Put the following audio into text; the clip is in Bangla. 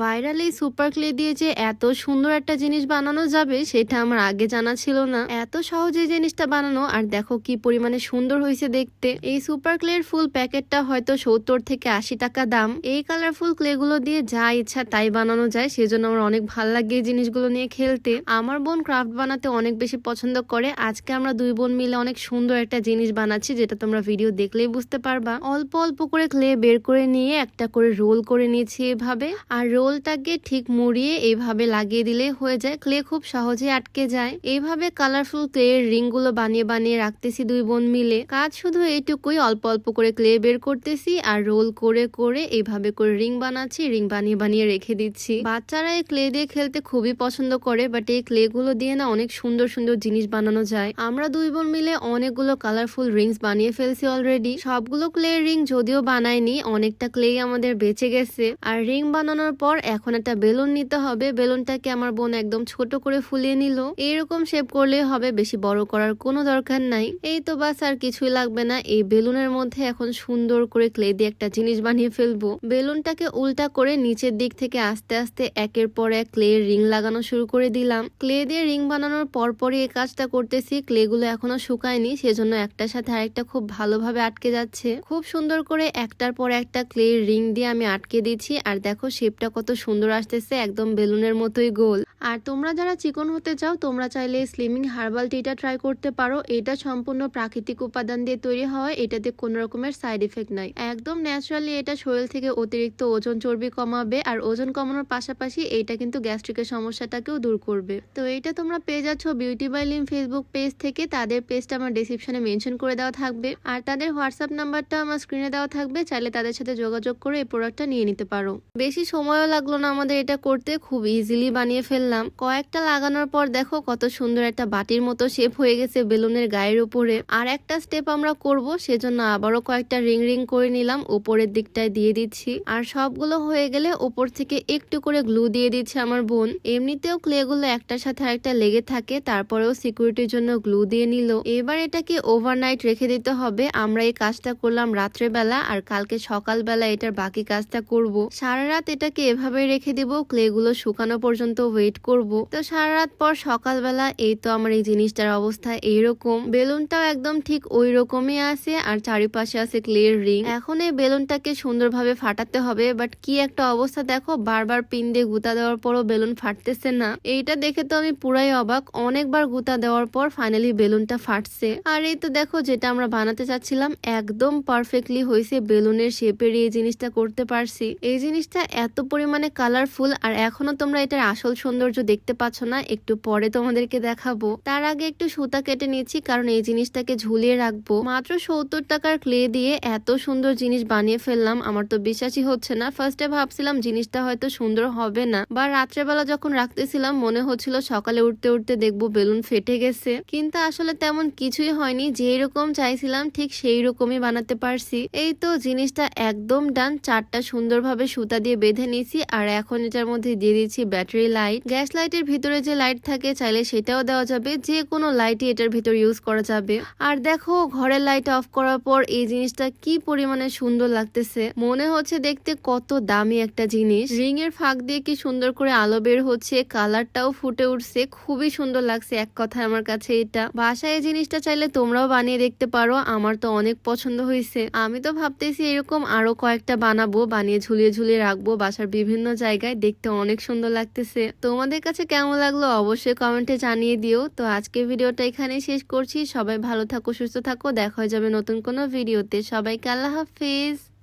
ভাইরাল এই সুপার ক্লে দিয়ে যে এত সুন্দর একটা জিনিস বানানো যাবে সেটা আমার আগে জানা ছিল না। এত সহজে জিনিসটা বানানো, আর দেখো কি পরিমাণে সুন্দর হয়েছে দেখতে। এই সুপার ক্লের ফুল প্যাকেটটা হয়তো 70 থেকে 80 টাকা দাম। এই কালারফুল ক্লে গুলো দিয়ে যা ইচ্ছা তাই বানানো যায়, সেজন্য আমার অনেক ভালো লাগে এই জিনিসগুলো নিয়ে খেলতে। আমার বোন ক্রাফট বানাতে অনেক বেশি পছন্দ করে। আজকে আমরা দুই বোন মিলে অনেক সুন্দর একটা জিনিস বানাচ্ছি, যেটা তোমরা ভিডিও দেখলেই বুঝতে পারবা। অল্প অল্প করে ক্লে বের করে নিয়ে একটা করে রোল করে নিয়েছি এভাবে, আর রোলটাকে ঠিক মুড়িয়ে এইভাবে লাগিয়ে দিলে হয়ে যায়। ক্লে খুব সহজে আটকে যায়। এইভাবে কালারফুল ক্লে রিং গুলো বানিয়ে বানিয়ে রাখতেছি দুই বোন মিলে। কাজ শুধু এইটুকুই, অল্প অল্প করে ক্লে বের করতেছি আর রোল করে করে এইভাবে করে রিং বানাচ্ছি, রিং বানিয়ে বানিয়ে রেখে দিচ্ছি। বাচ্চারা এই ক্লে দিয়ে খেলতে খুবই পছন্দ করে, বাট এই ক্লে গুলো দিয়ে না অনেক সুন্দর সুন্দর জিনিস বানানো যায়। আমরা দুই বোন মিলে অনেকগুলো কালারফুল রিংস বানিয়ে ফেলছি অলরেডি। সবগুলো ক্লে রিং যদিও বানাইনি, অনেকটা ক্লে আমাদের বেঁচে গেছে। আর রিং বানানোর পর এখন একটা বেলুন নিতে হবে। বেলুনটাকে আমার বোন একদম ছোট করে ফুলিয়ে নিল। এইরকম শেপ করলে হবে, বেশি বড় করার কোনো দরকার নাই। এই তো বাস, আর কিছুই লাগবে না। এই বেলুনের মধ্যে এখন সুন্দর করে ক্লে দিয়ে একটা জিনিস বানিয়ে ফেলবো। বেলুনটাকে উল্টা করে নিচের দিক থেকে আস্তে আস্তে একের পর এক ক্লে রিং লাগানো শুরু করে দিলাম। ক্লে দিয়ে রিং বানানোর পরপরই এই কাজটা করতেছি। ক্লে গুলো এখনো শুকায়নি, সেজন্য একটার সাথে আরেকটা খুব ভালোভাবে আটকে যাচ্ছে। খুব সুন্দর করে একটার পর একটা ক্লে রিং দিয়ে আমি আটকে দিচ্ছি। আর দেখো শেপটা কত সুন্দর আসতেছে, একদম বেলুনের মতোই গোল। আর তোমরা যারা চিকন হতে চাও, তোমরা চাইলে স্লিমিং হার্বাল টিটা ট্রাই করতে পারো। এটা সম্পূর্ণ প্রাকৃতিক উপাদান দিয়ে তৈরি হয়, এটাতে কোনো রকমের সাইড ইফেক্ট নাই। একদম ন্যাচারালি এটা শরীর থেকে অতিরিক্ত ওজন চর্বি কমাবে, আর ওজন কমানোর পাশাপাশি এটা কিন্তু গ্যাস্ট্রিকের সমস্যাটাকেও দূর করবে। তো এইটা তোমরা পেয়ে যাচ্ছ বিউটি বাই লিম ফেসবুক পেজ থেকে। তাদের পেজটা আমার ডেসক্রিপশনে মেনশন করে দেওয়া থাকবে, আর তাদের হোয়াটসঅ্যাপ নাম্বারটা আমার স্ক্রিনে দেওয়া থাকবে। চাইলে তাদের সাথে যোগাযোগ করে এই প্রোডাক্টটা নিয়ে নিতে পারো। বেশি সময়ও লাগলো না আমাদের এটা করতে, খুব ইজিলি বানিয়ে ফেললাম। কয়েকটা লাগানোর পর দেখো কত সুন্দর একটা বাটির মতো শেপ হয়ে গেছে বেলুনের গায়ের উপরে। আর একটা স্টেপ আমরা করব, সেজন্য আবারও কয়েকটা রিং রিং করে নিলাম, উপরের দিকটায় দিয়ে দিচ্ছি। আর সবগুলো হয়ে গেলে উপর থেকে একটু করে গ্লু দিয়ে দিচ্ছে আমার বোন। এমনিতেও ক্লে গুলো একটার সাথে আরেকটা লেগে থাকে, তারপরেও সিকিউরিটির জন্য গ্লু দিয়ে নিল। এবার এটাকে ওভারনাইট রেখে দিতে হবে। আমরা এই কাজটা করলাম রাত্রেবেলা, আর কালকে সকালবেলা এটার বাকি কাজটা করব। সারা রাত এটাকে এভাবে রেখে দিব, ক্লে গুলো শুকানো পর্যন্ত ওয়েট করব। তো সারা রাত পর সকালবেলা এই তো আমার এই জিনিসটার অবস্থা এইরকম। বেলুনটাও একদম ঠিক ওই রকমই আছে, আর চারিপাশে আছে ক্লের রিং। এখন এই বেলুনটাকে সুন্দরভাবে ফাটাতে হবে, বাট কি একটা অবস্থা দেখো, বারবার পিন দিয়ে গুঁতা দেওয়ার পরও বেলুন ফাটতেছে না। এইটা দেখে তো আমি পুরাই অবাক। অনেকবার গুঁতা দেওয়ার পর ফাইনালি বেলুনটা ফাটছে। আর এই তো দেখো, যেটা আমরা বানাতে চাচ্ছিলাম একদম পারফেক্টলি হয়েছে। বেলুনের শেপের এই জিনিসটা করতে পারছি। এই জিনিসটা এত পরিমাণে কালারফুল, আর এখনো তোমরা এটার আসল সৌন্দর্য দেখতে পাচ্ছ না, একটু পরে তোমাদেরকে দেখাবো। তার আগে একটু সুতা কেটে নিচ্ছি, কারণ এই জিনিসটাকে ঝুলিয়ে রাখবো। মাত্র 70 টাকার ক্লে দিয়ে এত সুন্দর জিনিস বানিয়ে ফেললাম, আমার তো বিশ্বাসই হচ্ছে না। ফার্স্টে ভাবছিলাম জিনিসটা হয়তো সুন্দর হবে না, বা রাত্রেবেলা যখন রাখতেছিলাম মনে হচ্ছিল সকালে উঠতে উঠতে দেখবো বেলুন ফেটে গেছে, কিন্তু আসলে তেমন কিছুই হয়নি। যেই রকম চাইছিলাম ঠিক সেই রকমই বানাতে পারছি। এই তো জিনিসটা একদম ডান। চারটা সুন্দরভাবে সুতা দিয়ে বেঁধে নিয়েছি, আর এখন এটার মধ্যে দিয়ে দিচ্ছি ব্যাটারি লাইট। গ্যাস লাইটের ভিতরে যে লাইট থাকে চাইলে সেটাও দেওয়া যাবে, যে কোনো লাইটই এটার ভিতর ইউজ করা যাবে। আর দেখো ঘরের লাইট অফ করার পর এই জিনিসটা কি পরিমাণে সুন্দর লাগতেছে, মনে হচ্ছে দেখতে কত দামি একটা জিনিস। রিং এর ফাঁক দিয়ে কি সুন্দর করে আলো বের হচ্ছে, কালারটাও ফুটে উঠছে, খুবই সুন্দর লাগছে এক কথায় আমার কাছে এটা। বাসায় এই জিনিসটা চাইলে তোমরাও বানিয়ে দেখতে পারো, আমার তো অনেক পছন্দ হয়েছে। আমি তো ভাবতেছি এরকম আরো কয়েকটা বানাবো, বানিয়ে ঝুলিয়ে ঝুলিয়ে রাখবো বাসার বিভিন্ন জায়গায়, দেখতে অনেক সুন্দর লাগতেছে। তোমাদের কাছে কেমন লাগলো অবশ্যই কমেন্টে জানিয়ে দিও। তো আজকে ভিডিওটা এখানেই শেষ করছি। সবাই ভালো থাকো, সুস্থ থাকো, দেখা হয়ে যাবে নতুন কোনো ভিডিওতে। সবাইকে আল্লাহ হাফেজ।